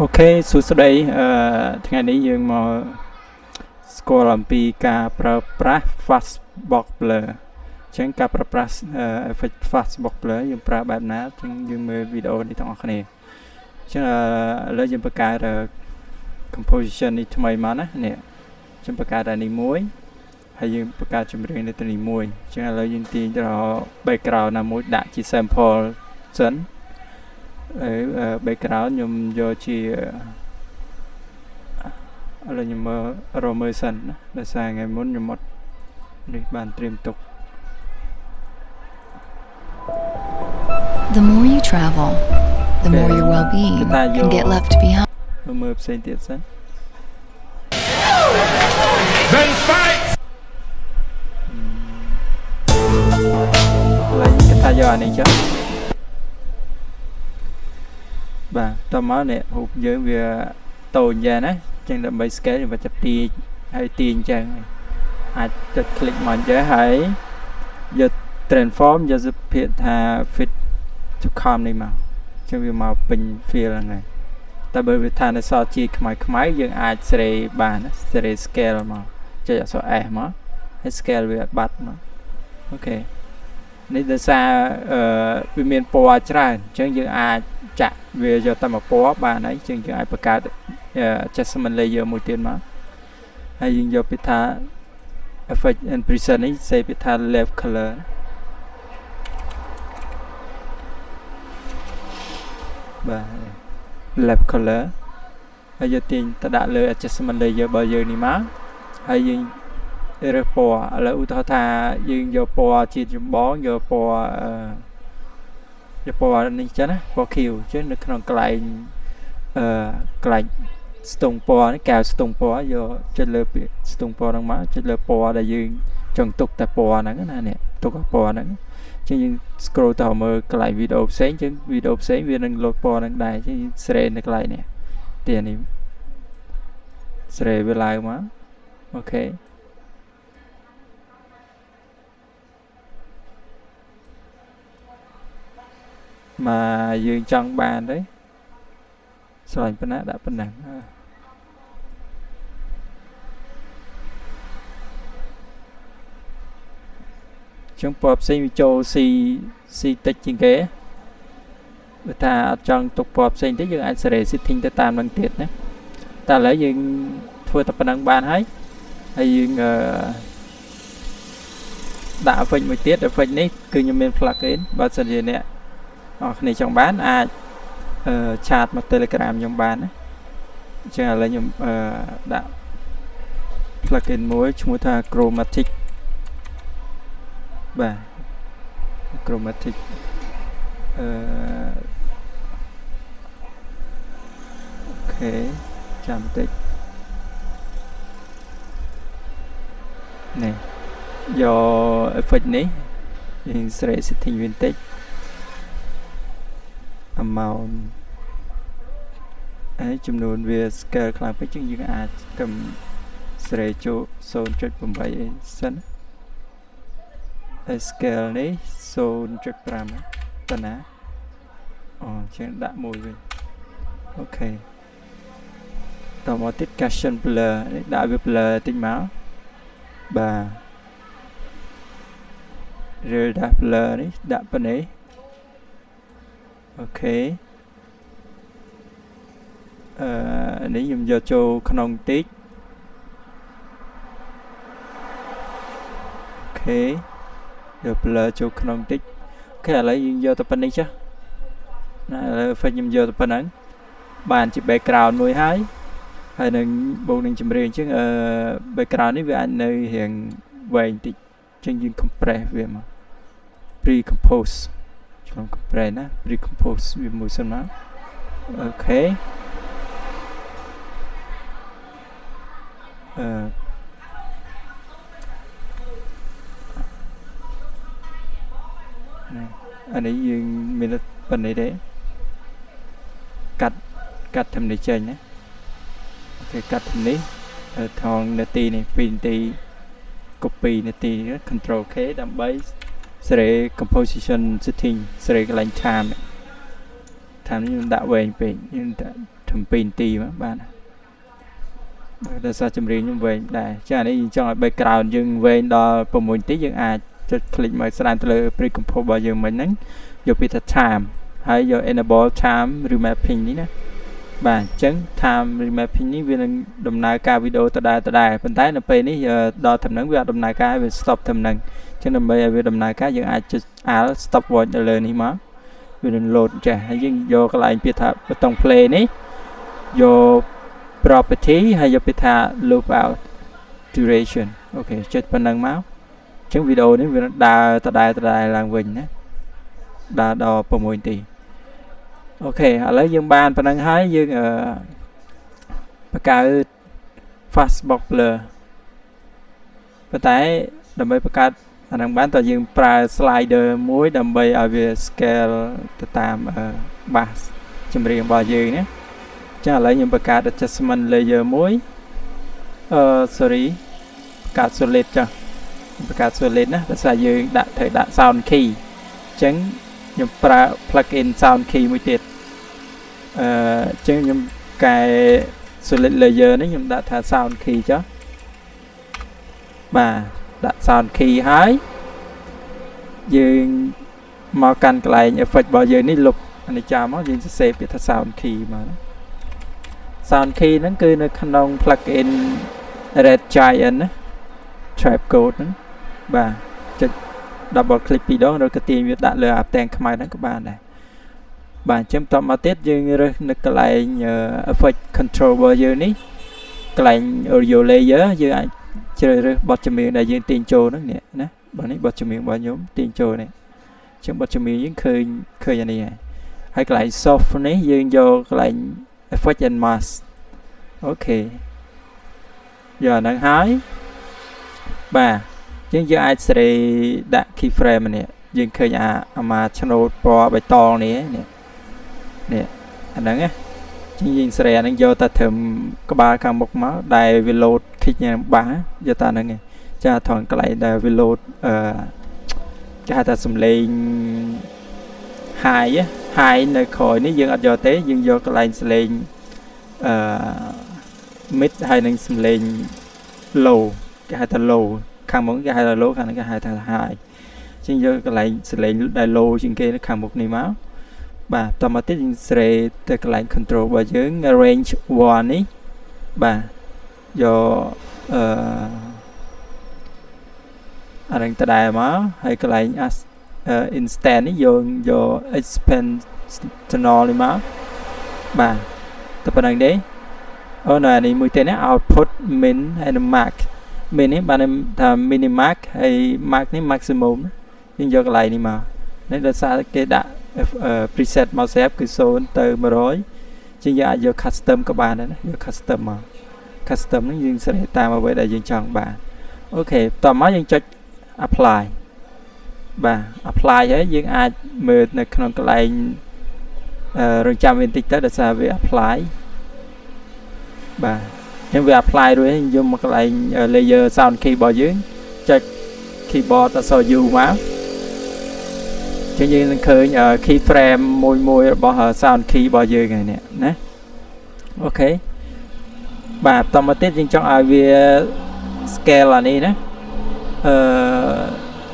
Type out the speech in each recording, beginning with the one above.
Ok, số sau đâyថ្ងៃនេះយើងមកស្គាល់អំពីការប្រើប្រាស់ Fastbox Blur អញ្ចឹងការប្រើប្រាស់ effect Fastbox Blur យើងប្រើបែបណាអញ្ចឹងយើងមើលវីដេអូនេះទាំងអស់គ្នាអញ្ចឹងឥឡូវយើងបង្កើត composition នេះថ្មីមកណានេះអញ្ចឹងបង្កើតអានេះមួយហើយយើងបង្កើតចម្រៀងនេះទៅនេះមួយអញ្ចឹងឥឡូវយើងទាញទៅ background ណាមួយដាក់ជា sample សិនbackground ខ្ញុំយកជាឥឡូវខ្ញុំមើលសិនណាដោយសារថ្ងៃមុនខ្ញុំអត់នេះបានត្រៀមទុក The more you travel, the more your well-being can get left behind. មើលផ្សេងទៀតសិន Then fight ឥឡូវគេថាយកអានេះចុះបាទតោះមកនេះរូបយើងវាតូចយ៉ាងណាអញ្ចឹងដើម្បី scale យើងអាចទាញហើយទាញអញ្ចឹងអាចចុច click មកអញ្ចឹងហើយយក transform យកសភាពថា fit to com នេះមកអញ្ចឹងវាមកពេញ feel ហ្នឹងហើយតែបើវាថានៅសល់ជាខ្មៅយើងអាចសេរីបានសេរី scale មកចុចអក្សរ S មកហើយ scale វាបាត់មកអូខេនេះដោយសារវាមានពណ៌ច្រើនអញ្ចឹងយើងអាចចាក់វាយកតែមួយពណ៌បានហើយអញ្ចឹងយើងអាចបង្កើត adjustment layer មួយទៀតមកហើយយើងយកពីថា effect and preset នេះសេពីថា left color បាទ left color ហើយយកទាញទៅដាក់លើ adjustment layer របស់យើងនេះមកហើយយើងរើសពណ៌ឥឡូវឧទាហរណ៍ថាយើងយកពណ៌ជាចម្បងយកពណ៌នេះចឹងណាពណ៌ខៀវចឹងនៅក្នុងកន្លែងកន្លែងស្ទង់ពណ៌នេះកែវស្ទង់ពណ៌យកចុចលើស្ទង់ពណ៌ហ្នឹងមកចុចលើពណ៌ដែលយើងចង់ទុកតែពណ៌ហ្នឹងណានេះទុកតែពណ៌ហ្នឹងចឹងយើង scroll ទៅមើលកន្លែងវីដេអូផ្សេងចឹងវីដេអូផ្សេងវានឹងលោតពណ៌ហ្នឹងដែរចឹងយើងស្រេនៅកន្លែងនេះទីនេះស្រេវាឡើងមកអូខេមកយើងចង់បានទេស្រឡាញ់ប៉ុណ្ណាដាក់ប៉ុណ្ណឹងចឹងពណ៌ផ្សេងវាចូល C តិចជាងគេបើថាអត់ចង់ទុកពណ៌ផ្សេងទេយើងអាចសេរី setting ទៅតាមនឹងទៀតណាតែឥឡូវយើងធ្វើតែប៉ុណ្ណឹងបានហើយយើងដាក់ effect មួយទៀត effect នេះគឺខ្ញុំមាន plugin បើសិនជាអ្នកអរគ្នាចង់បានអាចឆាតមក Telegram ខ្ញុំបានណាអញ្ចឹងឥឡូវខ្ញុំដាក់ plugin មួយឈ្មោះថា Chromatic បាទ Chromatic អូខេចាំតិចនេះយក effect នេះយើង setting វាបន្តិចamount ហើយចំនួនវា scale ខ្លាំងពេកជាងយើងអាចកំស្រេចូល 0.8 អីសិនហើយ scale នេះ 0.5 ប៉ុណ្ណាអូជាងដាក់មួយវិញអូខេតមកទៀត Gaussian blur នេះដាក់វា blur តិចមកបាទឬដាក់ blur នេះដាក់ប៉ុណ្ណេះអូខេនេះខ្ញុំយកចូលក្នុងតិចអូខេយក blur ចូលក្នុងតិចអូខេឥឡូវយើងយកទៅប៉ុណ្នេះចុះណាឥឡូវ effect ខ្ញុំយកទៅប៉ុណ្ណឹងបានជា background មួយហើយនឹងបូកនឹងចម្រៀងអញ្ចឹងbackground នេះវាអាចនៅរៀងវែងតិចអញ្ចឹងយើង compress វាមក pre-compose compress ណា pre-compose វាមួយសិនមកអូខេអានេះយើងមានប៉ុណ្ណេះទេកាត់ធំនេះចេញណាអូខេកាត់ធំនេះថងនាទីនេះ2នាទី copy នាទី control K ដើម្បីសេរី composition setting សេរីកន្លែង time នេះខ្ញុំដាក់វែងពេកខ្ញុំដាក់ 7 នាទីមកបាទដោយសារចម្រៀងខ្ញុំវែងដែរចានេះយើងចង់ឲ្យ background យើងវែងដល់6នាទីយើងអាចចុច click មកស្ដានទៅលើ pre-compose របស់យើងមិញហ្នឹងយកពីថា time ហើយយក enable time remapping នេះណាបាទអញ្ចឹង time remapping នេះវានឹងដំណើរការវីដេអូដដែលប៉ុន្តែនៅពេលនេះដល់ដំណឹងវាអត់ដំណើរការវា stop ដំណឹងអញ្ចឹងដើម្បីឲ្យវាដំណើរការយើងអាចចុច alt stop watch ទៅលើនេះមកវានឹង load ចាស់ហើយយើងយកកន្លែងពាក្យថាប៊ូតុង play នេះយក property ហើយយកពាក្យថា loop out duration អូខេចុចប៉ុណ្ណឹងមកអញ្ចឹងវីដេអូនេះវាដើរដដែលឡើងវិញណាដើរដល់6នាទីអូខេឥឡូវយើងបានប៉ុណ្ណឹងហើយយើងបង្កើត fastbox blur ប៉ុន្តែដើម្បីបង្កើតអាហ្នឹងបានតើយើងប្រើ slider មួយដើម្បីឲ្យវា scale ទៅតាម bass ចម្រៀងរបស់យើងណាចាឥឡូវខ្ញុំបង្កើត adjustment layer មួយsorry បង្កើត solid ចាបង្កើត solid ណាដោយសារយើងត្រូវដាក់ sound key អញ្ចឹងខ្ញុំប្រើ plugin sound key មួយទៀតអញ្ចឹងខ្ញុំកែ solid layer នេះខ្ញុំដាក់ថា sound key ចុះបាទដាក់ sound key ហើយយើងមកកាន់កន្លែង effect របស់យើងនេះលុបអានេះចោលមកយើងសរសេរពាក្យថា sound key មកណា sound key ហ្នឹងគឺនៅក្នុង plugin Red Giant ណា trap code ហ្នឹងបាទចុច double click ពីរដងrồi ក៏ទាញវាដាក់លើអាផ្ទាំងខ្មៅហ្នឹងក៏បានដែរបាទអញ្ចឹងបន្តមកទៀតយើងរើសនៅកន្លែង effect control របស់យើងនេះកន្លែង audio layer យើងអាចជ្រើសរើសបទចម្រៀងដែលយើងទាញចូលហ្នឹងនេះណាបាទនេះបទចម្រៀងរបស់ខ្ញុំទាញចូលនេះអញ្ចឹងបទចម្រៀងយើងឃើញអានេះហើយកន្លែង soft នេះយើងយកកន្លែង effect and mask អូខេយកហ្នឹងហើយបាទយើងអាចសេរីដាក់ keyframe នេះយើងឃើញអាមកឆ្នោតពណ៌បៃតងនេះអាហ្នឹងណាយើងសេរីអាហ្នឹងយកតែត្រឹមក្បាលខាងមុខមកដែលវា load គិចយ៉ាងបាសយកតែហ្នឹងឯងចាថងកន្លែងដែលវា load គេហៅថាសំឡេង high នៅក្រោយនេះយើងអត់យកទេយើងយកកន្លែងសំឡេងmid ហើយនឹងសំឡេង low គេហៅថា low ខាងមុខគេហៅថា low ខាងនេះគេហៅថា high ជាងយកកន្លែងសំឡេងដែល low ជាងគេនៅខាងមុខនេះមកបាទតមកទៀតយើងស្រេទៅកន្លែង control របស់យើង range 1 នេះបាទយកអានឹងតដែរមកហើយកន្លែង instant នេះយក expansional នេះមកបាទតែប៉ុណ្្នឹងទេអូននេះមួយទៀតណា output min ហើយនឹង max min នេះបានថា minimax ហើយ max នេះ maximum យើងយកកន្លែងនេះមកនេះដោយសារគេដាក់ preset មកស្រាប់គឺ0ទៅ100ជាងយើងអាចយក custom ក៏បានដែរណាយក custom មក custom នេះយើងសេរីតាមអ្វីដែលយើងចង់បានអូខេតោះមកយើងចុច apply បាទ apply ហើយយើងអាចមើលនៅក្នុងកន្លែងរងចាំវាបន្តិចទៅដោយសារវា apply បាទអញ្ចឹងវា apply រួចហើយយកមកកន្លែង layer sound key របស់យើងចុច keyboard អក្សរ U មកចឹងយើងនឹងឃើញ key frame មួយរបស់ sound key របស់យើងហ្នឹងណាអូខេបាទបន្តមកទៀតយើងចង់ឲ្យវា scale អានេះណា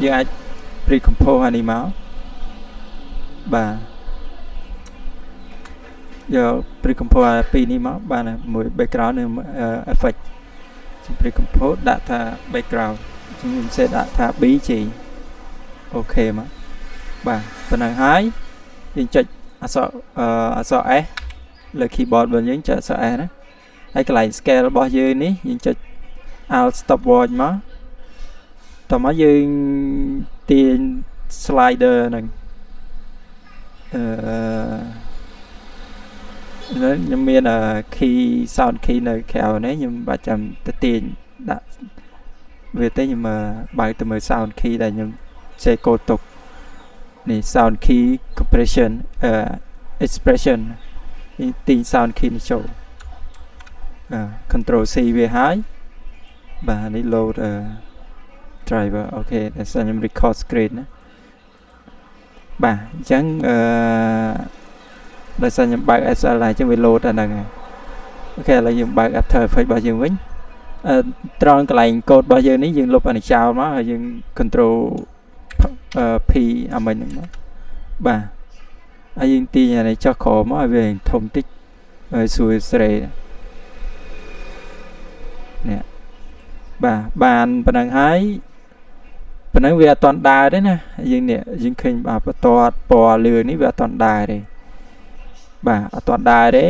យើងអាច pre-compose អានេះមកបាទយក pre-compose អាពីរនេះមកបានមួយ background និង effect ខ្ញុំ pre-compose ដាក់ថា background ខ្ញុំសេតដាក់ថា BG អូខេមកបាទប៉ុណ្ណឹងហើយយើងចុចអក្សរ S លើ keyboard របស់យើងចុចអក្សរ S ណាហើយកន្លែង scale របស់យើងនេះយើងចុច Alt Stop Watch មកតោះមកយើងទាញ slider ហ្នឹងខ្ញុំមាន key sound key នៅក្រៅនេះខ្ញុំបាច់ចាំទៅទាញដាក់វាទេខ្ញុំបើកទៅមើល sound key ដែលខ្ញុំសេកូដទុកនេះ sound key compression expression នេះទាញ sound key នេះចូល control C វាហើយបាទនេះ load driver អូខេតែខ្ញុំ record screen ណាបាទអញ្ចឹង ដោយសារខ្ញុំបើក SL ហើយចឹងវា load អាហ្នឹងហើយអូខេឥឡូវយើងបើក After Effects របស់យើងវិញត្រង់កន្លែង code របស់យើងនេះយើងលុបអានេះចោលមកហើយយើង control P អាមិញហ្នឹងមកបាទហើយយើងទាញអានេះចុះក្រោមមកឲ្យវាធំតិចហើយសួរស្រេនេះបាទបានប៉ុណ្ណឹងហើយប៉ុណ្ណឹងវាអត់តន់ដើរទេណាយើងនេះយើងឃើញបាទបន្ទាត់ពណ៌លឿងនេះវាអត់តន់ដើរទេបាទអត់តន់ដើរទេ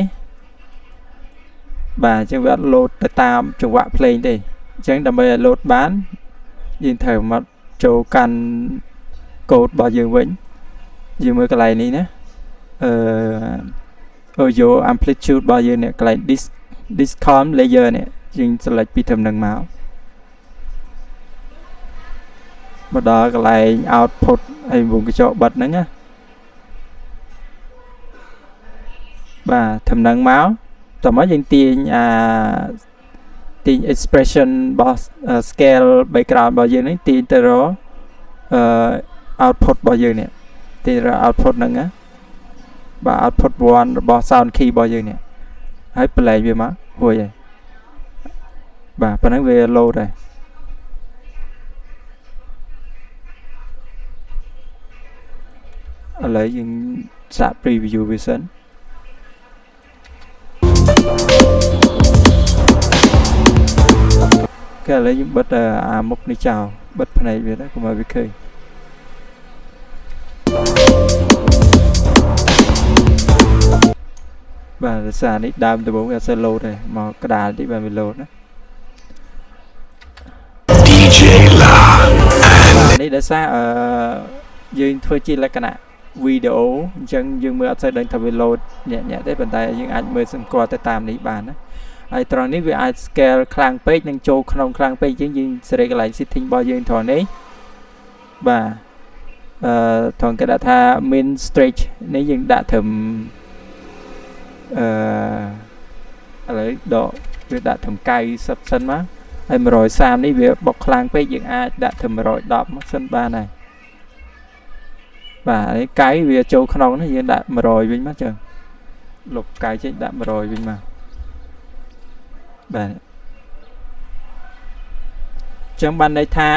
បាទអញ្ចឹងវាអត់ load ទៅតាមចង្វាក់ភ្លេងទេអញ្ចឹងដើម្បីឲ្យ load បានយើងត្រូវមកចូលកាន់ code របស់យើងវិញយើងមើលកន្លែងនេះណាaudio amplitude របស់យើងនេះកន្លែង discom layer នេះយើង select ពីត្រឹមហ្នឹងមកដល់កន្លែង output ហើយវងកញ្ចក់បិទហ្នឹងណាបាទត្រឹមហ្នឹងមកតោះមកយើងទាញexpression របស់ scale background របស់យើងនេះទាញទៅរកoutput របស់យើងនេះទាញរក output ហ្នឹងណាបាទ output 1 របស់ sound key របស់យើងនេះហើយប្លែកវាមករួចហើយបាទប៉ុណ្ណឹងវា load ហើយឥឡូវយើងសាក preview វាសិនឥឡូវយើងបិទអាមុខនេះចោលបិទភ្នែកវាទៅកុំឲ្យវាឃើញបាទរសារនេះដើមដំបូងវាអត់សូវ load ទេមកក្តារតិចបាទវា load ណា DJ La នេះដោយសារយើងធ្វើជាលក្ខណៈវីដេអូអញ្ចឹងយើងមើលអត់សូវដឹងថាវា load ញាក់ទេប៉ុន្តែយើងអាចមើលសម្គាល់ទៅតាមនេះបានណាហើយត្រង់នេះវាអាច scale ខ្លាំងពេកនិងចូលក្នុងខ្លាំងពេកយើងសេរីកន្លែង setting របស់យើងត្រង់នេះបាទត្រង់គេដាក់ថា min stretch នេះយើងដាក់ត្រឹមឥឡូវដកវាដាក់ត្រឹម90សិនមកហើយ130នេះវាបុកខ្លាំងពេកយើងអាចដាក់ត្រឹម110មកសិនបានហើយបាទនេះកាយវាចូលក្នុងនេះយើងដាក់100វិញមកចឹងលុបកាយចេញដាក់100វិញមកបាទចឹងបានន័យថា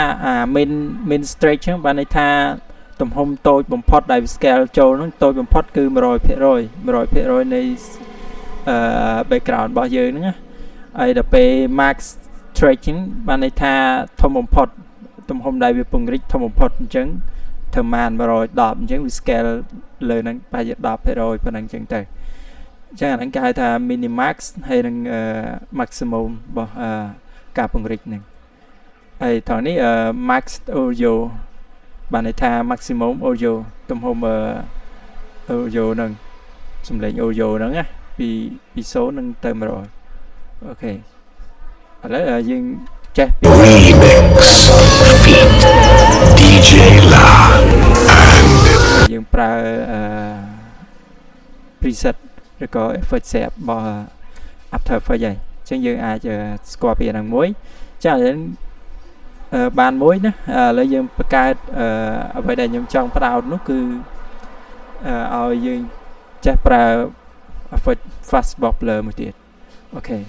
min stretch ចឹងបានន័យថាទំហំតូចបំផុតដែល scale ចូលនោះតូចបំផុតគឺ 100% នៃbackground របស់យើងហ្នឹងណាហើយដល់ពេល max stretching បានន័យថាធំបំផុតទំហំដែលវាពង្រីកធំបំផុតអញ្ចឹងធ្វើបាន110អញ្ចឹងវា scale លើហ្នឹងប្រហែលជា 10% ប៉ុណ្ណឹងអញ្ចឹងទៅអញ្ចឹងអាហ្នឹងគេហៅថា minimax ហើយនឹង maximum របស់ការពង្រីកហ្នឹងហើយត្រង់នេះ max audio បានន័យថា maximum audio ទំហំaudio ហ្នឹងសំឡេង audio ហ្នឹងណាពី0នឹងទៅ100អូខេឥឡូវយើងចេះពី Remix Feat DJ La យើងប្រើpreset ឬក៏ effect set របស់ After Effects ហើយអញ្ចឹងយើងអាចស្គាល់ពីហ្នឹងមួយចាឥឡូវបានមួយណាឥឡូវយើងបង្កើតអ្វីដែលខ្ញុំចង់ផ្ដោតនោះគឺឲ្យយើងចេះប្រើ effect fast box blur មួយទៀតអូខេ